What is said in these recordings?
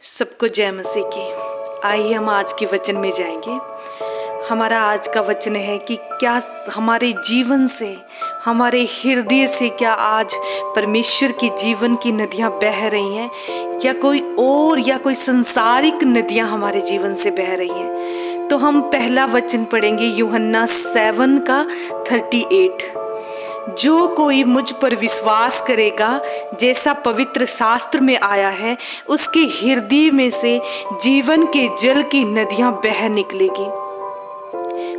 सबको जय मसीह की। आइए हम आज के वचन में जाएंगे। हमारा आज का वचन है कि क्या हमारे जीवन से, हमारे हृदय से क्या आज परमेश्वर की जीवन की नदियां बह रही हैं, या कोई संसारिक नदियां हमारे जीवन से बह रही हैं। तो हम पहला वचन पढ़ेंगे यूहन्ना 7:38। जो कोई मुझ पर विश्वास करेगा, जैसा पवित्र शास्त्र में आया है, उसके हृदय में से जीवन के जल की नदियां बह निकलेगी।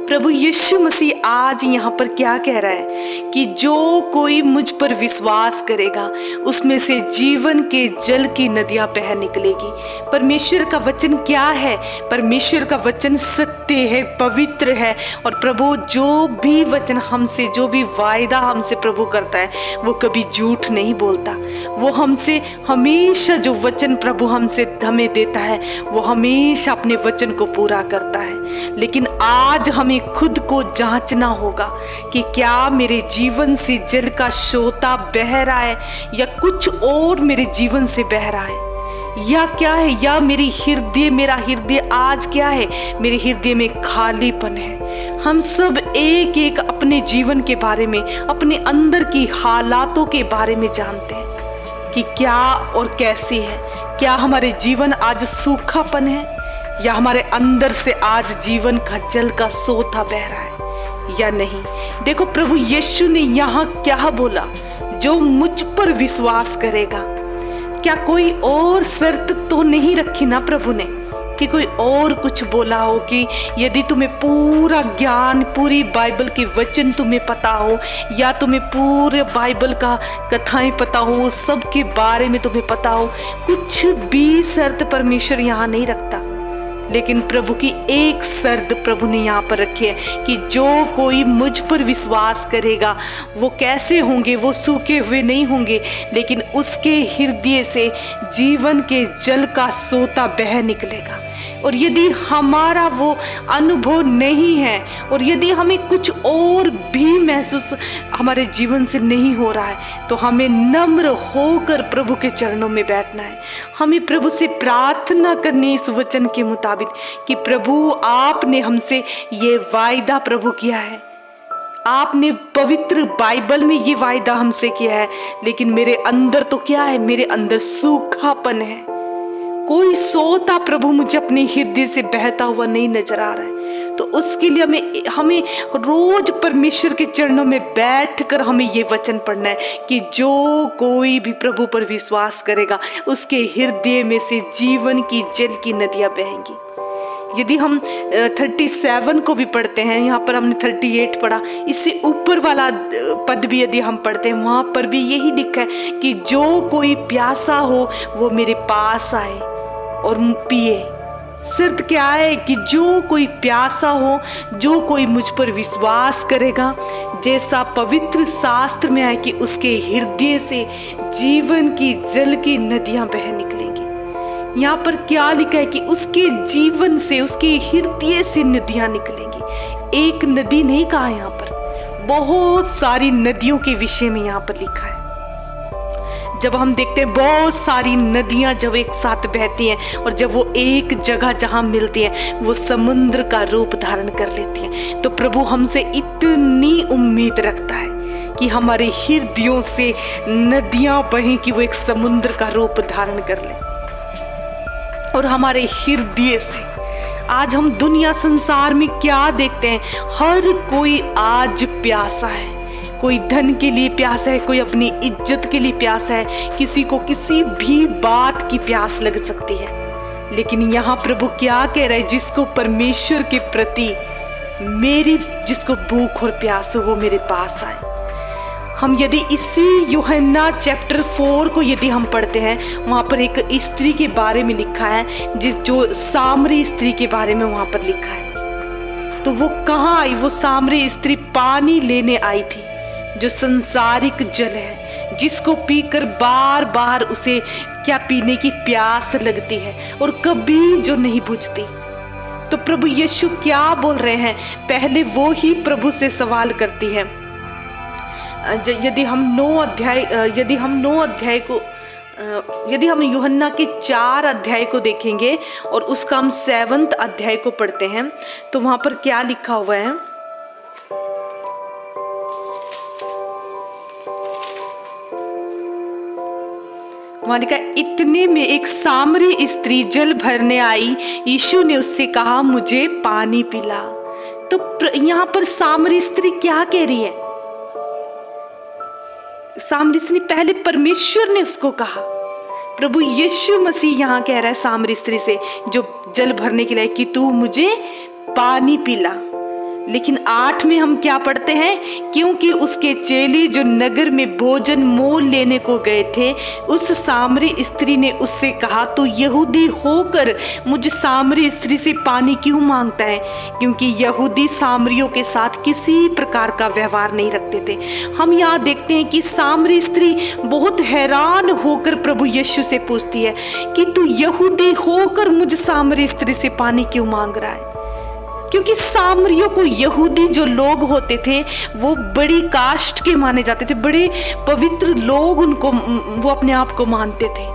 प्रभु यीशु मसीह आज यहाँ पर क्या कह रहा है कि जो कोई मुझ पर विश्वास करेगा, उसमें से जीवन के जल की नदियां बह निकलेगी। परमेश्वर का वचन क्या है? परमेश्वर का वचन सत्य है, पवित्र है। और प्रभु जो भी वचन हमसे, जो भी वायदा हमसे प्रभु करता है, वो कभी झूठ नहीं बोलता। वो हमसे हमेशा जो वचन प्रभु हमें देता है, वो हमेशा अपने वचन को पूरा करता है। लेकिन आज हमें खुद को जांचना होगा कि क्या मेरे जीवन से जल का सोता बह रहा है, या कुछ और मेरे जीवन से बह रहा है, या क्या है, या मेरा हृदय आज क्या है? मेरे हृदय में खालीपन है। हम सब एक एक अपने जीवन के बारे में, अपने अंदर की हालातों के बारे में जानते हैं कि क्या और कैसी है। क्या हमारे जीवन आज सूखापन है, या हमारे अंदर से आज जीवन का जल का सोता बह रहा है या नहीं? देखो प्रभु यीशु ने यहाँ क्या बोला, जो मुझ पर विश्वास करेगा। क्या कोई और शर्त तो नहीं रखी ना प्रभु ने, कि कोई और कुछ बोला हो कि यदि तुम्हें पूरा ज्ञान, पूरी बाइबल के वचन तुम्हें पता हो, या तुम्हें पूरे बाइबल का कथाएं पता हो, सब के बारे में तुम्हें पता हो, कुछ भी शर्त परमेश्वर यहाँ नहीं रखता। लेकिन प्रभु की एक शर्त प्रभु ने यहाँ पर रखी है कि जो कोई मुझ पर विश्वास करेगा, वो कैसे होंगे? वो सूखे हुए नहीं होंगे, लेकिन उसके हृदय से जीवन के जल का सोता बह निकलेगा। और यदि हमारा वो अनुभव नहीं है, और यदि हमें कुछ और भी महसूस हमारे जीवन से नहीं हो रहा है, तो हमें नम्र होकर प्रभु के चरणों में बैठना है। हमें प्रभु से प्रार्थना करनी इस वचन के मुताबिक कि प्रभु, आपने हमसे ये वायदा प्रभु किया है, आपने पवित्र बाइबल में ये वायदा हमसे किया है, लेकिन मेरे अंदर तो क्या है? मेरे अंदर सूखापन है। कोई सोता प्रभु मुझे अपने हृदय से बहता हुआ नहीं नजर आ रहा है। तो उसके लिए हमें रोज परमेश्वर के चरणों में बैठकर हमें ये वचन पढ़ना है कि जो कोई भी प्रभु पर विश्वास करेगा, उसके हृदय में से जीवन की जल की नदियां बहेंगी। यदि हम 37 को भी पढ़ते हैं, यहाँ पर हमने 38 पढ़ा, इससे ऊपर वाला पद भी यदि हम पढ़ते हैं, वहाँ पर भी यही लिखा है कि जो कोई प्यासा हो वो मेरे पास आए और पिए। शर्त क्या है? कि जो कोई प्यासा हो, जो कोई मुझ पर विश्वास करेगा, जैसा पवित्र शास्त्र में है कि उसके हृदय से जीवन की जल की नदियां बह निकलेंगी। यहाँ पर क्या लिखा है कि उसके जीवन से, उसके हृदय से नदियां निकलेंगी। एक नदी नहीं कहा यहाँ पर, बहुत सारी नदियों के विषय में यहाँ पर लिखा है। जब हम देखते हैं बहुत सारी नदियां जब एक साथ बहती हैं, और जब वो एक जगह जहां मिलती हैं, वो समुद्र का रूप धारण कर लेती हैं। तो प्रभु हमसे इतनी उम्मीद रखता है कि हमारे हृदयों से नदियां बहें, कि वो एक समुद्र का रूप धारण कर ले। और हमारे हृदय से आज हम दुनिया संसार में क्या देखते हैं? हर कोई आज प्यासा है। कोई धन के लिए प्यासा है, कोई अपनी इज्जत के लिए प्यासा है, किसी को किसी भी बात की प्यास लग सकती है। लेकिन यहाँ प्रभु क्या कह रहा है? जिसको परमेश्वर के प्रति जिसको भूख और प्यास हो, वो मेरे पास आए। हम यदि इसी यूहन्ना चैप्टर 4 को यदि हम पढ़ते हैं, वहाँ पर एक स्त्री के बारे में लिखा है, जो सामरी स्त्री के बारे में वहाँ पर लिखा है। तो वो कहाँ आई? वो सामरी स्त्री पानी लेने आई थी, जो संसारिक जल है, जिसको पीकर बार बार उसे क्या पीने की प्यास लगती है, और कभी जो नहीं बुझती। तो प्रभु यीशु क्या बोल रहे हैं? पहले वो ही प्रभु से सवाल करती है। यदि हम 9 अध्याय को यदि हम यूहन्ना के 4 अध्याय को देखेंगे और उसका हम 7वां अध्याय को पढ़ते हैं तो वहां पर क्या लिखा हुआ है। वहां लिखा है, इतने में एक सामरी स्त्री जल भरने आई। यीशु ने उससे कहा, मुझे पानी पिला। तो यहाँ पर सामरी स्त्री क्या कह रही है? सामरी स्त्री, पहले परमेश्वर ने उसको कहा। प्रभु यीशु मसीह यहाँ कह रहा है सामरी स्त्री से जो जल भरने के लिए कि तू मुझे पानी पिला। लेकिन 8 में हम क्या पढ़ते हैं, क्योंकि उसके चेले जो नगर में भोजन मोल लेने को गए थे, उस सामरी स्त्री ने उससे कहा, तू यहूदी होकर मुझ सामरी स्त्री से पानी क्यों मांगता है? क्योंकि यहूदी सामरियों के साथ किसी प्रकार का व्यवहार नहीं रखते थे। हम यहाँ देखते हैं कि सामरी स्त्री बहुत हैरान होकर प्रभु यीशु से पूछती है कि तू यहूदी होकर मुझ सामरी स्त्री से पानी क्यों मांग रहा है? क्योंकि सामरियों को, यहूदी जो लोग होते थे वो बड़ी कास्ट के माने जाते थे, बड़े पवित्र लोग उनको, वो अपने आप को मानते थे।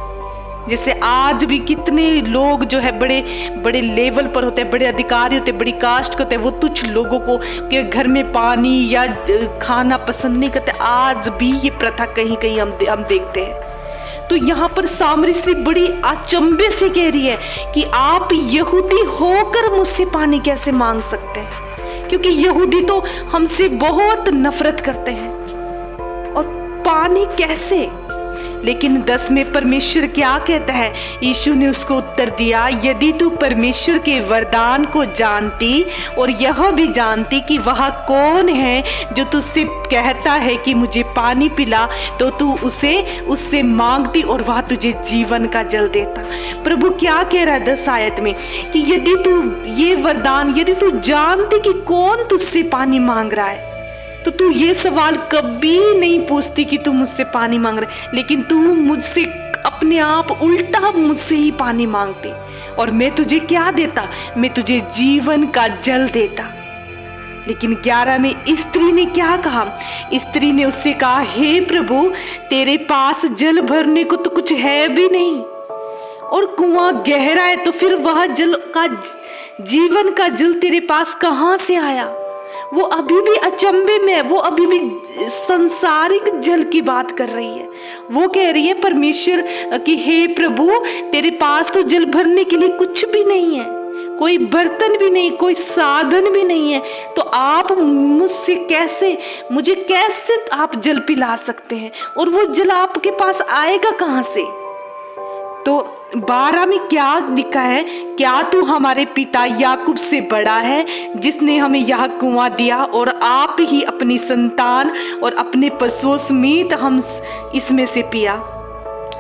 जैसे आज भी कितने लोग जो है बड़े बड़े लेवल पर होते हैं, बड़े अधिकारी होते हैं, बड़ी कास्ट के होते हैं, वो तुच्छ लोगों को के घर में पानी या खाना पसंद नहीं करते। आज भी ये प्रथा कहीं कहीं हम देखते हैं। तो यहाँ पर सामरी स्त्री बड़ी अचंभे से कह रही है कि आप यहूदी होकर मुझसे पानी कैसे मांग सकते हैं? क्योंकि यहूदी तो हमसे बहुत नफरत करते हैं, और पानी कैसे? लेकिन 10 में परमेश्वर क्या कहता है? यीशु ने उसको उत्तर दिया, यदि तू परमेश्वर के वरदान को जानती और यह भी जानती कि वह कौन है जो तुझसे कहता है कि मुझे पानी पिला, तो तू उससे मांगती और वह तुझे जीवन का जल देता। प्रभु क्या कह रहा है 10 आयत में कि यदि तू ये वरदान, यदि तू जानती कि कौन तुझसे पानी मांग रहा है, तो तू ये सवाल कभी नहीं पूछती कि तू मुझसे पानी मांग रहा है, लेकिन तू मुझसे अपने आप उल्टा मुझसे ही पानी मांगती। और मैं तुझे क्या देता? मैं तुझे जीवन का जल देता। लेकिन 11 में स्त्री ने क्या कहा? स्त्री ने उससे कहा, हे प्रभु, तेरे पास जल भरने को तो कुछ है भी नहीं, और कुआं गहरा है, तो फिर वह जल का, जीवन का जल तेरे पास कहां से आया? वो अभी भी अचंभे में है, वो अभी भी संसारिक जल की बात कर रही है। वो कह रही है परमेश्वर कि हे प्रभु, तेरे पास तो जल भरने के लिए कुछ भी नहीं है, कोई बर्तन भी नहीं, कोई साधन भी नहीं है, तो आप मुझसे कैसे, मुझे कैसे आप जल पिला सकते हैं? और वो जल आपके पास आएगा कहां से? तो 12 में क्या लिखा है, क्या तू हमारे पिता याकूब से बड़ा है जिसने हमें यह कुआं दिया, और आप ही अपनी संतान और अपने पशुओं समेत हम इसमें से पिया?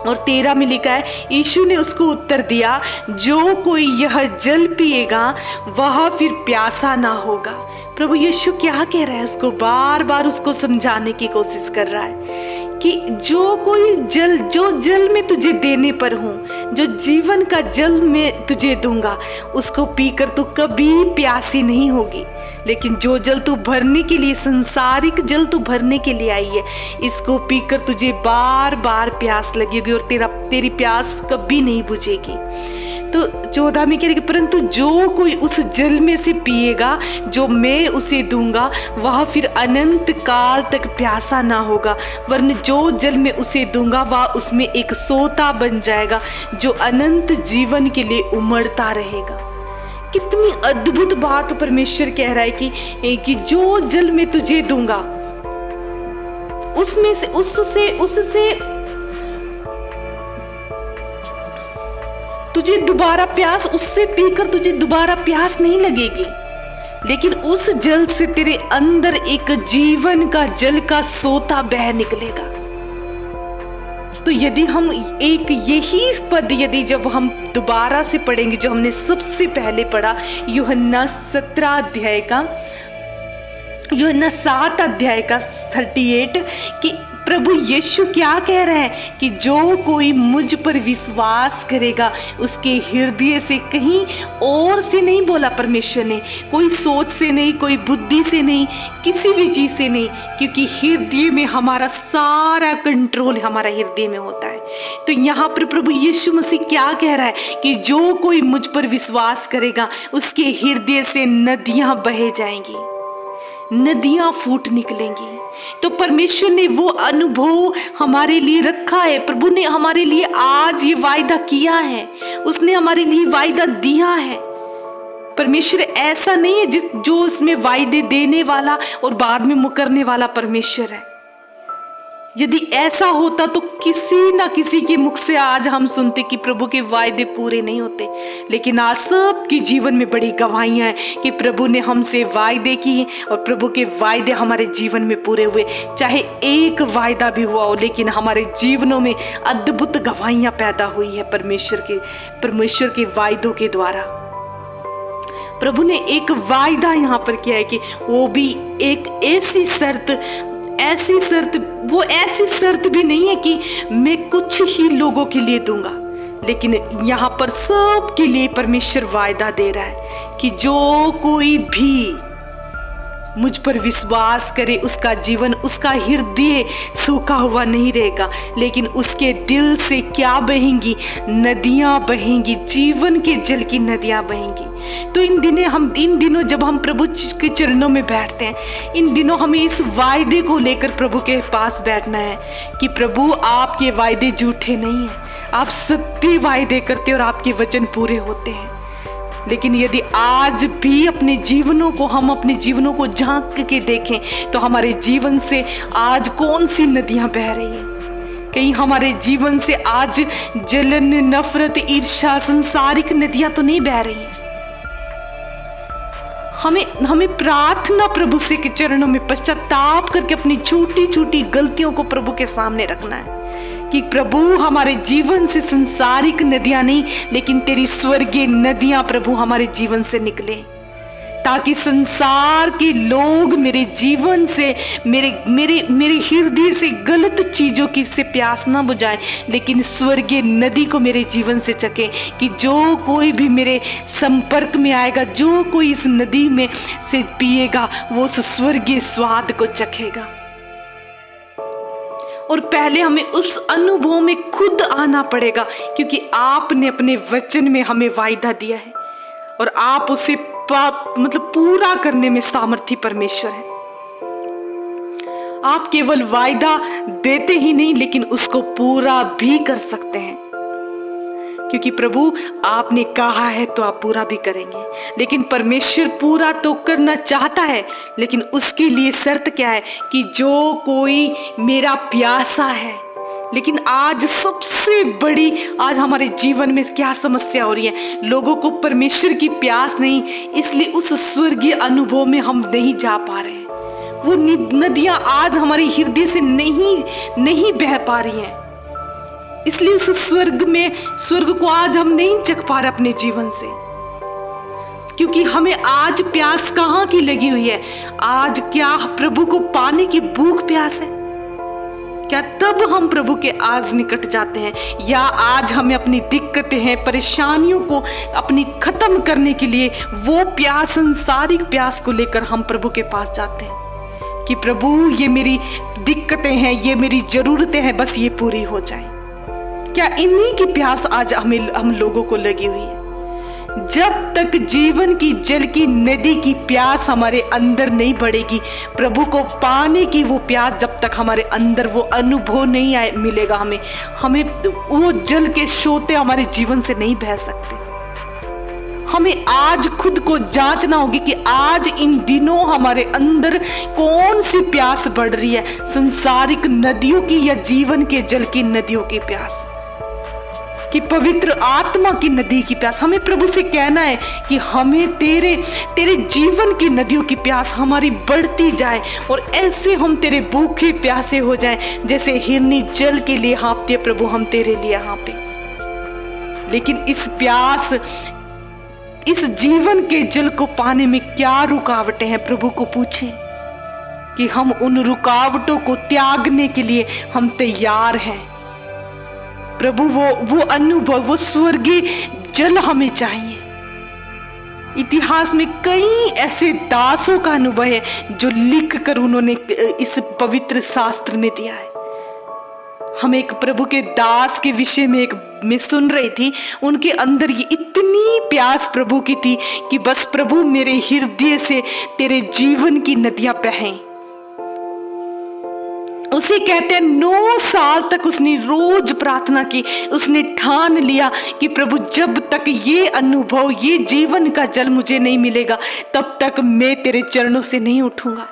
और 13 में लिखा है, यीशु ने उसको उत्तर दिया, जो कोई यह जल पिएगा वह फिर प्यासा ना होगा। प्रभु यीशु क्या कह रहा है? उसको बार बार उसको समझाने की कोशिश कर रहा है कि जो कोई जल, जो जल में तुझे देने पर हूँ, जो जीवन का जल मैं तुझे दूंगा, उसको पीकर तू कभी प्यासी नहीं होगी। लेकिन जो जल तू भरने के लिए, संसारिक जल तू भरने के लिए आई है, इसको पीकर तुझे बार बार प्यास लगेगी और तेरी प्यास कभी नहीं बुझेगी। तो 14 में क्या लिखा, परंतु जो कोई उस जल में से पिएगा जो मैं उसे दूंगा, वह फिर अनंत काल तक प्यासा ना होगा, वरन जो जल मैं उसे दूंगा वह उसमें एक सोता बन जाएगा जो अनंत जीवन के लिए उमड़ता रहेगा। कितनी अद्भुत बात परमेश्वर कह रहा है कि जो जल मैं तुझे दूंगा उसमें से, उससे तुझे दोबारा प्यास, उससे पीकर तुझे दोबारा प्यास नहीं लगेगी, लेकिन उस जल से तेरे अंदर एक जीवन का जल का सोता बह निकलेगा। तो यदि हम एक यही पद, यदि जब हम दोबारा से पढ़ेंगे जो हमने सबसे पहले पढ़ा, यूहन्ना 17 अध्याय का, यूहन्ना 7 अध्याय का 38, कि प्रभु यीशु क्या कह रहा है कि जो कोई मुझ पर विश्वास करेगा, उसके हृदय से, कहीं और से नहीं बोला परमेश्वर ने, कोई सोच से नहीं, कोई बुद्धि से नहीं, किसी भी चीज से नहीं, क्योंकि हृदय में हमारा सारा कंट्रोल हमारा हृदय में होता है। तो यहाँ पर प्रभु यीशु मसीह क्या कह रहा है कि जो कोई मुझ पर विश्वास करेगा, उसके हृदय से नदियां बहे जाएंगी, नदियां फूट निकलेंगी। तो परमेश्वर ने वो अनुभव हमारे लिए रखा है, प्रभु ने हमारे लिए आज ये वायदा किया है, उसने हमारे लिए वायदा दिया है। परमेश्वर ऐसा नहीं है जो उसमें वायदे देने वाला और बाद में मुकरने वाला परमेश्वर है। यदि ऐसा होता तो किसी ना किसी के मुख से आज हम सुनते कि प्रभु के वायदे पूरे नहीं होते, लेकिन आज सबके जीवन में बड़ी गवाहियां हैं कि प्रभु ने हमसे वायदे किए और प्रभु के वायदे हमारे जीवन में पूरे हुए। चाहे एक वायदा भी हुआ हो, लेकिन हमारे जीवनों में अद्भुत गवाहियां पैदा हुई है परमेश्वर के वायदों के द्वारा। प्रभु ने एक वायदा यहाँ पर किया है कि वो भी एक ऐसी शर्त भी नहीं है कि मैं कुछ ही लोगों के लिए दूंगा, लेकिन यहाँ पर सबके लिए परमेश्वर वायदा दे रहा है कि जो कोई भी मुझ पर विश्वास करे, उसका जीवन, उसका हृदय सूखा हुआ नहीं रहेगा, लेकिन उसके दिल से क्या बहेंगी? नदियां बहेंगी, जीवन के जल की नदियां बहेंगी। तो इन दिनों जब हम प्रभु के चरणों में बैठते हैं, इन दिनों हमें इस वायदे को लेकर प्रभु के पास बैठना है कि प्रभु आपके वायदे झूठे नहीं हैं, आप सत्य वायदे करते और आपके वचन पूरे होते हैं। लेकिन यदि आज भी हम अपने जीवनों को झांक के देखें तो हमारे जीवन से आज कौन सी नदियां बह रही हैं? कहीं हमारे जीवन से आज जलन, नफरत, ईर्ष्या, संसारिक नदियां तो नहीं बह रही हैं। हमें प्रार्थना प्रभु से के चरणों में पश्चाताप करके अपनी छोटी छोटी गलतियों को प्रभु के सामने रखना है कि प्रभु हमारे जीवन से संसारिक नदियां नहीं, लेकिन तेरी स्वर्गीय नदियां प्रभु हमारे जीवन से निकले, ताकि संसार के लोग मेरे जीवन से, मेरे हृदय से गलत चीजों की से प्यास ना बुझाए, लेकिन स्वर्गीय नदी को मेरे जीवन से चखे कि जो कोई भी मेरे संपर्क में आएगा, जो कोई इस नदी में से पिएगा, वो उस स्वर्गीय स्वाद को चखेगा। और पहले हमें उस अनुभव में खुद आना पड़ेगा, क्योंकि आपने अपने वचन में हमें वायदा दिया है और आप उसे पूरा करने में सामर्थी परमेश्वर है। आप केवल वायदा देते ही नहीं, लेकिन उसको पूरा भी कर सकते हैं, क्योंकि प्रभु आपने कहा है तो आप पूरा भी करेंगे। लेकिन परमेश्वर पूरा तो करना चाहता है, लेकिन उसके लिए शर्त क्या है कि जो कोई मेरा प्यासा है। लेकिन आज सबसे बड़ी आज हमारे जीवन में क्या समस्या हो रही है? लोगों को परमेश्वर की प्यास नहीं, इसलिए उस स्वर्गीय अनुभव में हम नहीं जा पा रहे हैं। वो नदियां आज हमारे हृदय से नहीं बह पा रही हैं, इसलिए उस स्वर्ग को आज हम नहीं चख पा रहे अपने जीवन से, क्योंकि हमें आज प्यास कहाँ की लगी हुई है? आज क्या प्रभु को पाने की भूख प्यास है? क्या तब हम प्रभु के आज निकट जाते हैं? या आज हमें अपनी दिक्कतें हैं, परेशानियों को अपनी खत्म करने के लिए वो प्यास, संसारिक प्यास को लेकर हम प्रभु के पास जाते हैं कि प्रभु ये मेरी दिक्कतें हैं, ये मेरी जरूरतें हैं, बस ये पूरी हो जाए। क्या इन्हीं की प्यास आज हम लोगों को लगी हुई है? जब तक जीवन की जल की नदी की प्यास हमारे अंदर नहीं बढ़ेगी, प्रभु को पाने की वो प्यास जब तक हमारे अंदर वो अनुभव नहीं मिलेगा, हमें वो जल के सोते हमारे जीवन से नहीं बह सकते। हमें आज खुद को जांचना होगी कि आज इन दिनों हमारे अंदर कौन सी प्यास बढ़ रही है, संसारिक नदियों की या जीवन के जल की नदियों की प्यास, कि पवित्र आत्मा की नदी की प्यास। हमें प्रभु से कहना है कि हमें तेरे जीवन की नदियों की प्यास हमारी बढ़ती जाए और ऐसे हम तेरे भूखे प्यासे हो जाएं, जैसे हिरनी जल के लिए हाँफती है, प्रभु हम तेरे लिए हाँफे। लेकिन इस जीवन के जल को पाने में क्या रुकावटें हैं? प्रभु को पूछें। कि हम उन रुकावटों को त्यागने के लिए हम तैयार हैं। प्रभु वो अनुभव, वो स्वर्गीय जल हमें चाहिए। इतिहास में कई ऐसे दासों का अनुभव है जो लिख कर उन्होंने इस पवित्र शास्त्र में दिया है। हम एक प्रभु के दास के विषय में मैं सुन रही थी, उनके अंदर ये इतनी प्यास प्रभु की थी कि बस प्रभु मेरे हृदय से तेरे जीवन की नदियां बहें। उसे कहते हैं 9 साल तक उसने रोज प्रार्थना की। उसने ठान लिया कि प्रभु जब तक ये अनुभव, ये जीवन का जल मुझे नहीं मिलेगा, तब तक मैं तेरे चरणों से नहीं उठूंगा।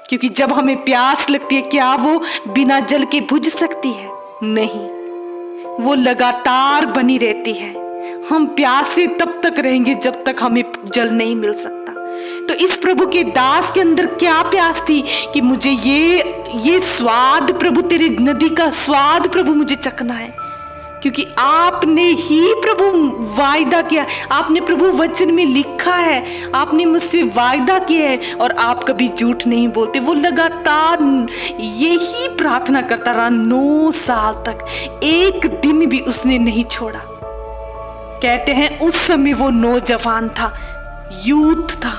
क्योंकि जब हमें प्यास लगती है, क्या वो बिना जल के बुझ सकती है? नहीं, वो लगातार बनी रहती है। हम प्यासे तब तक रहेंगे जब तक हमें जल नहीं मिल सकता। तो इस प्रभु के दास के अंदर क्या प्यास थी कि मुझे ये स्वाद प्रभु, तेरी नदी का स्वाद प्रभु मुझे चखना है। क्योंकि आपने ही प्रभु वायदा किया, आपने प्रभु वचन में लिखा है, आपने मुझसे वायदा किया है और आप कभी झूठ नहीं बोलते। वो लगातार यही प्रार्थना करता रहा 9 साल तक, एक दिन भी उसने नहीं छोड़ा। कहते हैं उस समय वो नौजवान था, यूथ था,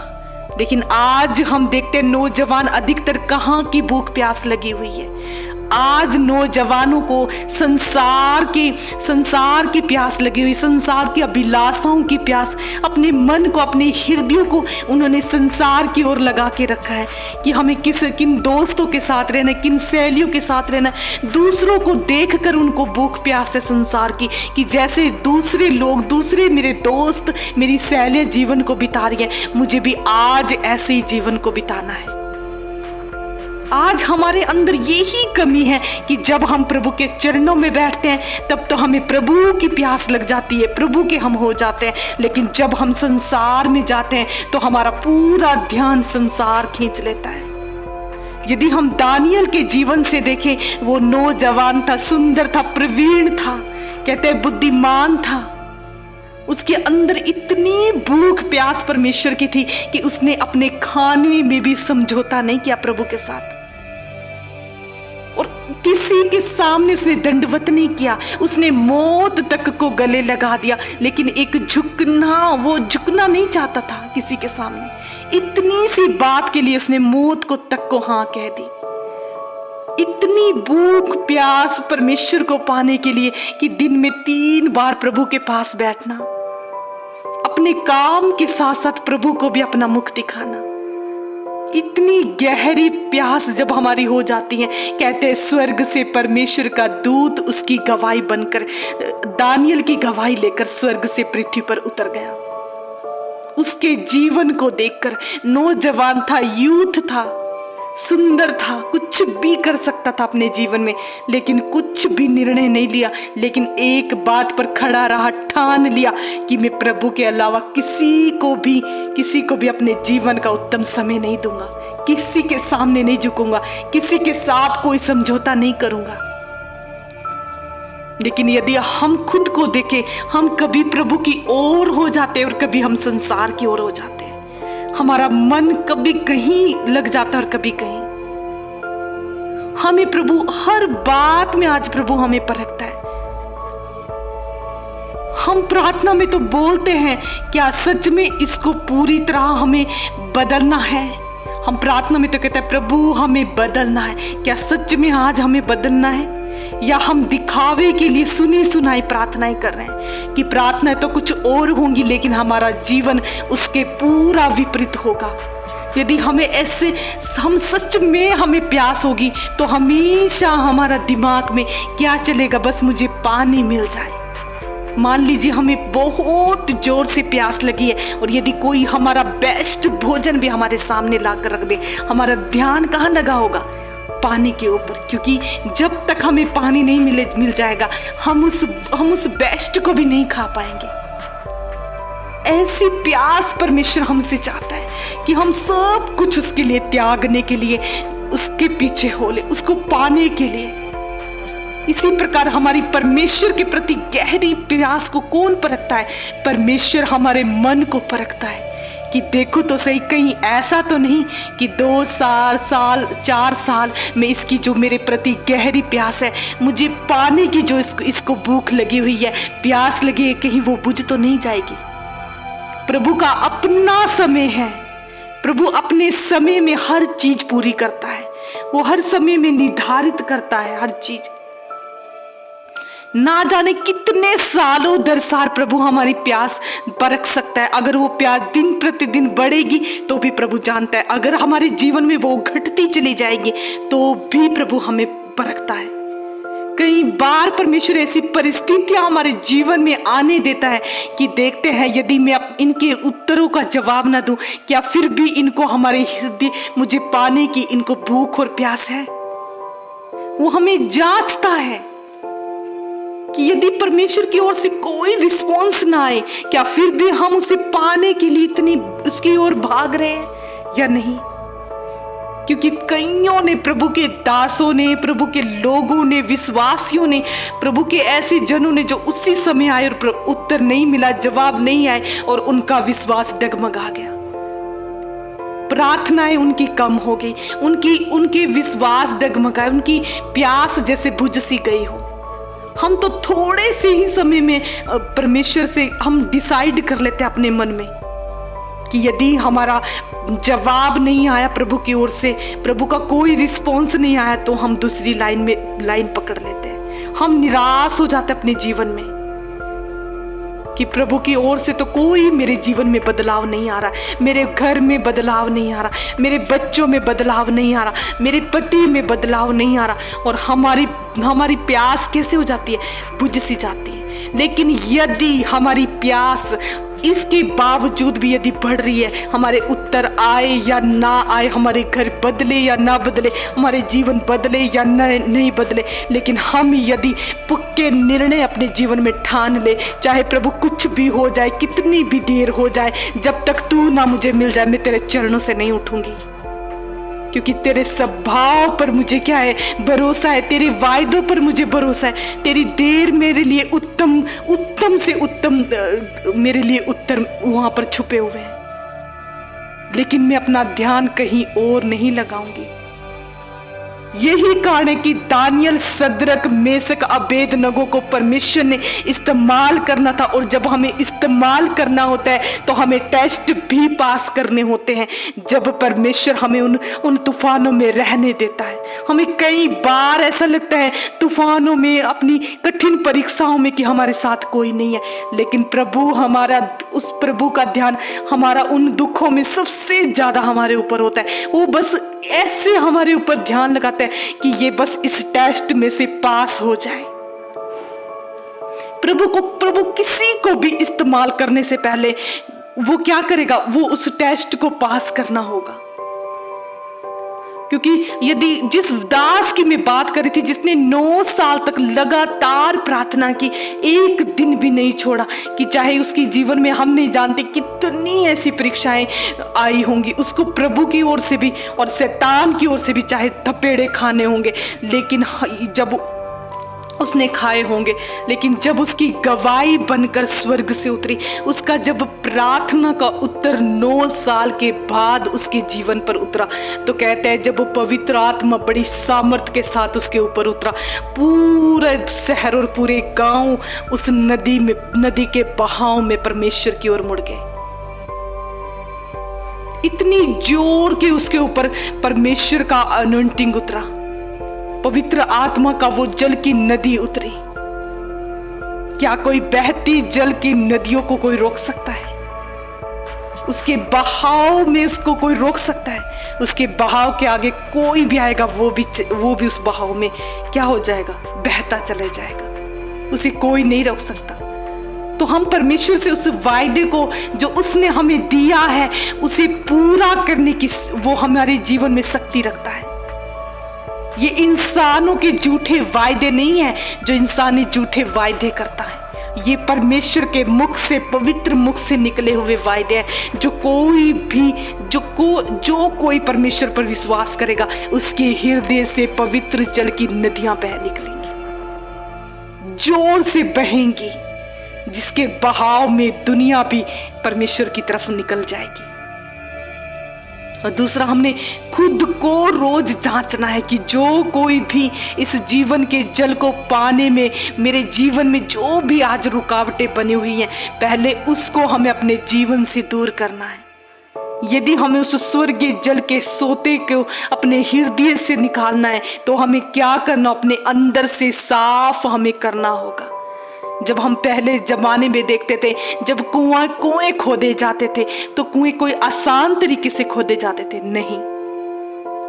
लेकिन आज हम देखते हैं नौजवान अधिकतर कहाँ की भूख प्यास लगी हुई है। आज नौजवानों को संसार की प्यास लगी हुई, संसार की अभिलाषाओं की प्यास, अपने मन को, अपने हृदयों को उन्होंने संसार की ओर लगा के रखा है कि हमें किन दोस्तों के साथ रहना, किन सहेलियों के साथ रहना। दूसरों को देखकर उनको भूख प्यास है संसार की, कि जैसे दूसरे लोग, दूसरे मेरे दोस्त, मेरी सहेलियां जीवन को बिता रही है, मुझे भी आज ऐसे ही जीवन को बिताना है। आज हमारे अंदर यही कमी है कि जब हम प्रभु के चरणों में बैठते हैं तब तो हमें प्रभु की प्यास लग जाती है, प्रभु के हम हो जाते हैं। लेकिन जब हम संसार में जाते हैं तो हमारा पूरा ध्यान संसार खींच लेता है। यदि हम दानियल के जीवन से देखें, वो नौजवान था, सुंदर था, प्रवीण था, कहते हैं बुद्धिमान था। उसके अंदर इतनी भूख प्यास परमेश्वर की थी कि उसने अपने खाने में भी समझौता नहीं किया प्रभु के साथ, और किसी के सामने उसने दंडवत नहीं किया। उसने मौत तक को गले लगा दिया, लेकिन वो झुकना नहीं चाहता था किसी के सामने। इतनी सी बात के लिए उसने मौत को तक को हाँ कह दी। इतनी भूख प्यास परमेश्वर को पाने के लिए कि दिन में 3 बार प्रभु के पास बैठना, अपने काम के साथ साथ प्रभु को भी अपना मुख दिखाना। इतनी गहरी प्यास जब हमारी हो जाती है, कहते हैं स्वर्ग से परमेश्वर का दूत उसकी गवाही बनकर, दानियल की गवाही लेकर स्वर्ग से पृथ्वी पर उतर गया। उसके जीवन को देखकर, नौजवान था, यूथ था, सुंदर था, कुछ भी कर सकता था अपने जीवन में, लेकिन कुछ भी निर्णय नहीं लिया। लेकिन एक बात पर खड़ा रहा, ठान लिया कि मैं प्रभु के अलावा किसी को भी अपने जीवन का उत्तम समय नहीं दूंगा, किसी के सामने नहीं झुकूंगा, किसी के साथ कोई समझौता नहीं करूंगा। लेकिन यदि हम खुद को देखें, हम कभी प्रभु की ओर हो जाते हैं और कभी हम संसार की ओर हो जाते हैं। हमारा मन कभी कहीं लग जाता है और कभी कहीं। हमें प्रभु हर बात में, आज प्रभु हमें परखता है। हम प्रार्थना में तो बोलते हैं, क्या सच में इसको पूरी तरह हमें बदलना है? हम प्रार्थना में तो कहते हैं प्रभु हमें बदलना है, क्या सच में आज हमें बदलना है? या हम दिखावे के लिए सुनी सुनाई प्रार्थनाएं कर रहे हैं कि प्रार्थना तो कुछ और होंगी, लेकिन हमारा जीवन उसके पूरा विपरीत होगा। यदि हम सच में हमें प्यास होगी तो हमेशा हमारा दिमाग में क्या चलेगा? बस मुझे पानी मिल जाए। मान लीजिए हमें बहुत जोर से प्यास लगी है और यदि कोई हमारा बेस्ट भोजन भी हमारे सामने लाकर रख दे, हमारा ध्यान कहाँ लगा होगा? पानी के ऊपर। क्योंकि जब तक हमें पानी नहीं मिल जाएगा, हम उस बेस्ट को भी नहीं खा पाएंगे। ऐसी प्यास परमेश्वर हमसे चाहता है कि हम सब कुछ उसके लिए त्यागने के लिए उसके पीछे हो ले, उसको पाने के लिए। इसी प्रकार हमारी परमेश्वर के प्रति गहरी प्यास को कौन परखता है? परमेश्वर हमारे मन को परखता है कि देखो तो सही, कहीं ऐसा तो नहीं कि 2 साल 4 साल में इसकी जो मेरे प्रति गहरी प्यास है, मुझे पाने की जो इसको भूख लगी हुई है, प्यास लगी है, कहीं वो बुझ तो नहीं जाएगी। प्रभु का अपना समय है। प्रभु अपने समय में हर चीज पूरी करता है। वो हर समय में निर्धारित करता है हर चीज। ना जाने कितने सालों दर साल प्रभु हमारी प्यास परख सकता है। अगर वो प्यास दिन प्रतिदिन बढ़ेगी तो भी प्रभु जानता है। अगर हमारे जीवन में वो घटती चली जाएगी तो भी प्रभु हमें परखता है। कई बार परमेश्वर ऐसी परिस्थितियां हमारे जीवन में आने देता है कि देखते हैं यदि मैं इनके उत्तरों का जवाब ना दूं, क्या फिर भी इनको हमारे हृदय मुझे पाने की इनको भूख और प्यास है। वो हमें जांचता है कि यदि परमेश्वर की ओर से कोई रिस्पॉन्स ना आए, क्या फिर भी हम उसे पाने के लिए इतनी उसकी ओर भाग रहे हैं या नहीं। क्योंकि कईयों ने, प्रभु के दासों ने, प्रभु के लोगों ने, विश्वासियों ने, प्रभु के ऐसे जनों ने जो उसी समय आए और उत्तर नहीं मिला, जवाब नहीं आए और उनका विश्वास डगमगा गया। प्रार्थनाएं उनकी कम हो गई, उनके विश्वास डगमगाए, उनकी प्यास जैसे बुझ सी गई हो। हम तो थोड़े से ही समय में परमेश्वर से हम डिसाइड कर लेते हैं अपने मन में कि यदि हमारा जवाब नहीं आया प्रभु की ओर से, प्रभु का कोई रिस्पॉन्स नहीं आया, तो हम दूसरी लाइन पकड़ लेते हैं। हम निराश हो जाते हैं अपने जीवन में कि प्रभु की ओर से तो कोई मेरे जीवन में बदलाव नहीं आ रहा, मेरे घर में बदलाव नहीं आ रहा, मेरे बच्चों में बदलाव नहीं आ रहा, मेरे पति में बदलाव नहीं आ रहा। और हमारी प्यास कैसे हो जाती है, बुझ सी जाती है। लेकिन यदि हमारी प्यास इसके बावजूद भी यदि बढ़ रही है, हमारे उत्तर आए या ना आए, हमारे घर बदले या ना बदले, हमारे जीवन बदले या नहीं बदले, लेकिन हम यदि पक्के निर्णय अपने जीवन में ठान ले, चाहे प्रभु कुछ भी हो जाए, कितनी भी देर हो जाए, जब तक तू ना मुझे मिल जाए, मैं तेरे चरणों से नहीं उठूंगी। क्योंकि तेरे स्वभाव पर मुझे क्या है, भरोसा है, तेरे वायदों पर मुझे भरोसा है। तेरी देर मेरे लिए उत्तम से उत्तम, मेरे लिए उत्तर वहां पर छुपे हुए हैं। लेकिन मैं अपना ध्यान कहीं और नहीं लगाऊंगी। यही कारण है कि दानियल, सद्रक, मेशक, अबेदनगो को परमेश्वर ने इस्तेमाल करना था। और जब हमें इस्तेमाल करना होता है तो हमें टेस्ट भी पास करने होते हैं। जब परमेश्वर हमें उन तूफानों में रहने देता है, हमें कई बार ऐसा लगता है तूफानों में, अपनी कठिन परीक्षाओं में, कि हमारे साथ कोई नहीं है। लेकिन प्रभु उस प्रभु का ध्यान हमारा उन दुखों में सबसे ज्यादा हमारे ऊपर होता है। वो बस ऐसे हमारे ऊपर ध्यान लगाते हैं कि ये बस इस टेस्ट में से पास हो जाए। प्रभु किसी को भी इस्तेमाल करने से पहले वो क्या करेगा, वो उस टेस्ट को पास करना होगा। क्योंकि यदि जिस दास की मैं बात कर रही थी, जिसने 9 साल तक लगातार प्रार्थना की, एक दिन भी नहीं छोड़ा, कि चाहे उसके जीवन में हम नहीं जानते कितनी ऐसी परीक्षाएं आई होंगी, उसको प्रभु की ओर से भी और शैतान की ओर से भी चाहे थपेड़े खाने होंगे, लेकिन जब उसने खाए होंगे, लेकिन जब उसकी गवाही बनकर स्वर्ग से उतरी, उसका जब प्रार्थना का उत्तर 9 साल के बाद उसके जीवन पर उतरा, तो कहते हैं जब वो पवित्र आत्मा बड़ी सामर्थ के साथ उसके ऊपर उतरा, पूरे शहर और पूरे गांव उस नदी के बहाव में परमेश्वर की ओर मुड़ गए। इतनी जोर के उसके ऊपर परमेश्वर का अनॉइंटिंग उतरा, पवित्र आत्मा का वो जल की नदी उतरी। क्या कोई बहती जल की नदियों को कोई रोक सकता है? उसके बहाव में उसको कोई रोक सकता है? उसके बहाव के आगे कोई भी आएगा, वो भी उस बहाव में क्या हो जाएगा, बहता चले जाएगा। उसे कोई नहीं रोक सकता। तो हम परमेश्वर से उस वायदे को जो उसने हमें दिया है, उसे पूरा करने की वो हमारे जीवन में शक्ति रखता है। ये इंसानों के झूठे वायदे नहीं है जो इंसानी झूठे वायदे करता है। ये परमेश्वर के मुख से, पवित्र मुख से निकले हुए वायदे हैं, जो कोई परमेश्वर पर विश्वास करेगा, उसके हृदय से पवित्र जल की नदियां बह निकलेंगी, जोर से बहेंगी, जिसके बहाव में दुनिया भी परमेश्वर की तरफ निकल जाएगी। और दूसरा, हमने खुद को रोज जांचना है कि जो कोई भी इस जीवन के जल को पाने में, मेरे जीवन में जो भी आज रुकावटें बनी हुई हैं, पहले उसको हमें अपने जीवन से दूर करना है। यदि हमें उस स्वर्गीय जल के सोते को अपने हृदय से निकालना है तो हमें क्या करना, अपने अंदर से साफ हमें करना होगा। जब हम पहले जमाने में देखते थे, जब कुएं खोदे जाते थे तो कुएं कोई आसान तरीके से खोदे जाते थे नहीं,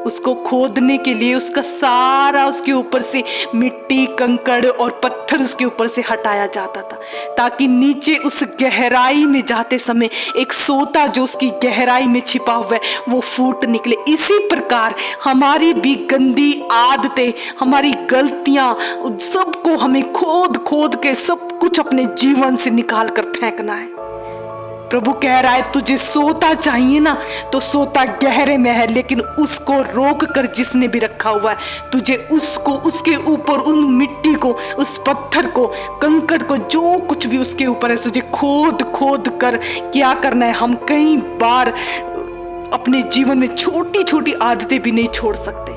उसको खोदने के लिए उसका सारा, उसके ऊपर से मिट्टी, कंकड़ और पत्थर उसके ऊपर से हटाया जाता था, ताकि नीचे उस गहराई में जाते समय एक सोता जो उसकी गहराई में छिपा हुआ है वो फूट निकले। इसी प्रकार हमारी भी गंदी आदतें, हमारी गलतियां, सबको हमें खोद खोद के सब कुछ अपने जीवन से निकाल कर फेंकना है। प्रभु कह रहा है, तुझे सोता चाहिए ना, तो सोता गहरे में है, लेकिन उसको रोक कर जिसने भी रखा हुआ है, तुझे उसको, उसके ऊपर उन मिट्टी को, उस पत्थर को, कंकड़ को, जो कुछ भी उसके ऊपर है, तुझे खोद खोद कर क्या करना है। हम कई बार अपने जीवन में छोटी छोटी आदतें भी नहीं छोड़ सकते,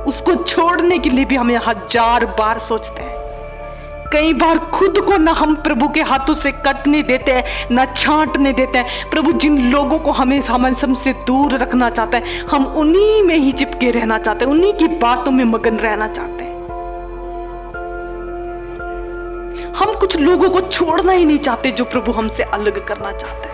उसको छोड़ने के लिए भी हमें 1000 बार सोचते हैं। कई बार खुद को ना हम प्रभु के हाथों से कटने देते हैं, ना छांटने देते हैं। प्रभु जिन लोगों को हमें हमसे दूर रखना चाहता है, हम उन्हीं में ही चिपके रहना चाहते हैं, उन्हीं की बातों में मगन रहना चाहते हैं। हम कुछ लोगों को छोड़ना ही नहीं चाहते जो प्रभु हमसे अलग करना चाहता है।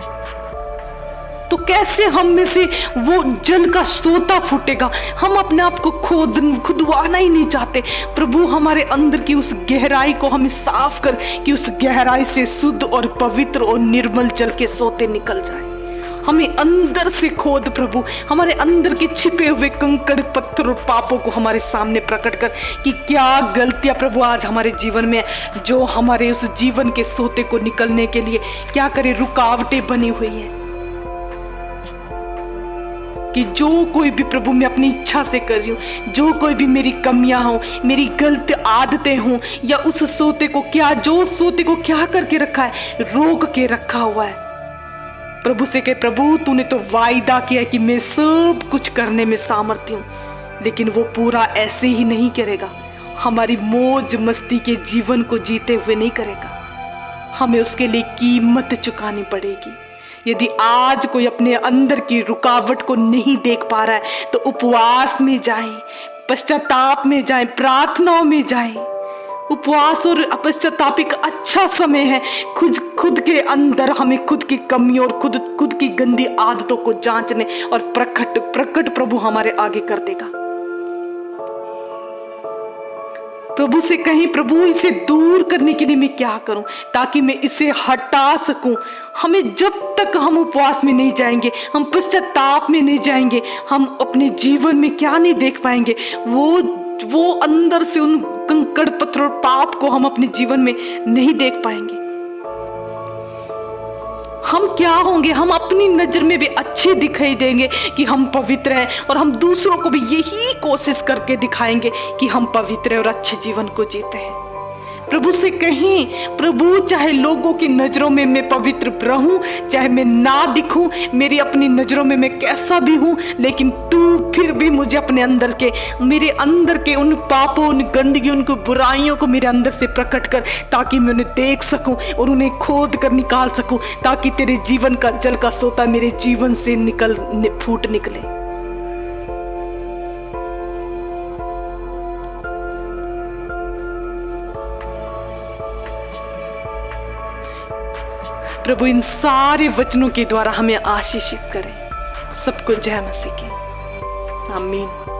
तो कैसे हम में से वो जल का सोता फूटेगा? हम अपने आप को खुदवाना ही नहीं चाहते। प्रभु हमारे अंदर की उस गहराई को हमें साफ कर, कि उस गहराई से शुद्ध और पवित्र और निर्मल जल के सोते निकल जाए। हमें अंदर से खोद प्रभु, हमारे अंदर के छिपे हुए कंकड़, पत्थर और पापों को हमारे सामने प्रकट कर, कि क्या गलतियां प्रभु आज हमारे जीवन में है, जो हमारे उस जीवन के सोते को निकलने के लिए क्या करे, रुकावटें बनी हुई हैं। कि जो कोई भी प्रभु मैं अपनी इच्छा से कर रही हूँ, जो कोई भी मेरी कमियां हो, मेरी गलत आदतें हों, या उस सोते को जो सोते को क्या करके रखा है, रोक के रखा हुआ है। प्रभु से कहे, प्रभु तूने तो वायदा किया कि मैं सब कुछ करने में सामर्थ्य हूँ, लेकिन वो पूरा ऐसे ही नहीं करेगा, हमारी मौज मस्ती के जीवन को जीते हुए नहीं करेगा। हमें उसके लिए कीमत चुकानी पड़ेगी। यदि आज कोई अपने अंदर की रुकावट को नहीं देख पा रहा है तो उपवास में जाएं, पश्चाताप में जाएं, प्रार्थनाओं में जाएं। उपवास और पश्चाताप एक अच्छा समय है। खुद के अंदर हमें खुद की कमियों और खुद की गंदी आदतों को जांचने और प्रकट प्रभु हमारे आगे कर देगा। प्रभु से कहीं, प्रभु इसे दूर करने के लिए मैं क्या करूं ताकि मैं इसे हटा सकूं। हमें जब तक हम उपवास में नहीं जाएंगे, हम पश्चाताप में नहीं जाएंगे, हम अपने जीवन में क्या नहीं देख पाएंगे, वो अंदर से उन कंकड़, पत्थर और पाप को हम अपने जीवन में नहीं देख पाएंगे। हम क्या होंगे, हम अपनी नजर में भी अच्छे दिखाई देंगे कि हम पवित्र हैं, और हम दूसरों को भी यही कोशिश करके दिखाएंगे कि हम पवित्र और अच्छे जीवन को जीते हैं। प्रभु से कहीं, प्रभु चाहे लोगों की नजरों में मैं पवित्र रहूं, चाहे मैं ना दिखूं, मेरी अपनी नजरों में मैं कैसा भी हूं, लेकिन तू फिर भी मुझे अपने अंदर के, मेरे अंदर के उन पापों, उन गंदगी, उन बुराइयों को मेरे अंदर से प्रकट कर, ताकि मैं उन्हें देख सकूं और उन्हें खोद कर निकाल सकूं, ताकि तेरे जीवन का जल का सोता मेरे जीवन से फूट निकले। प्रभु इन सारे वचनों के द्वारा हमें आशीषित करें। सबको जय मसीह की। आमीन।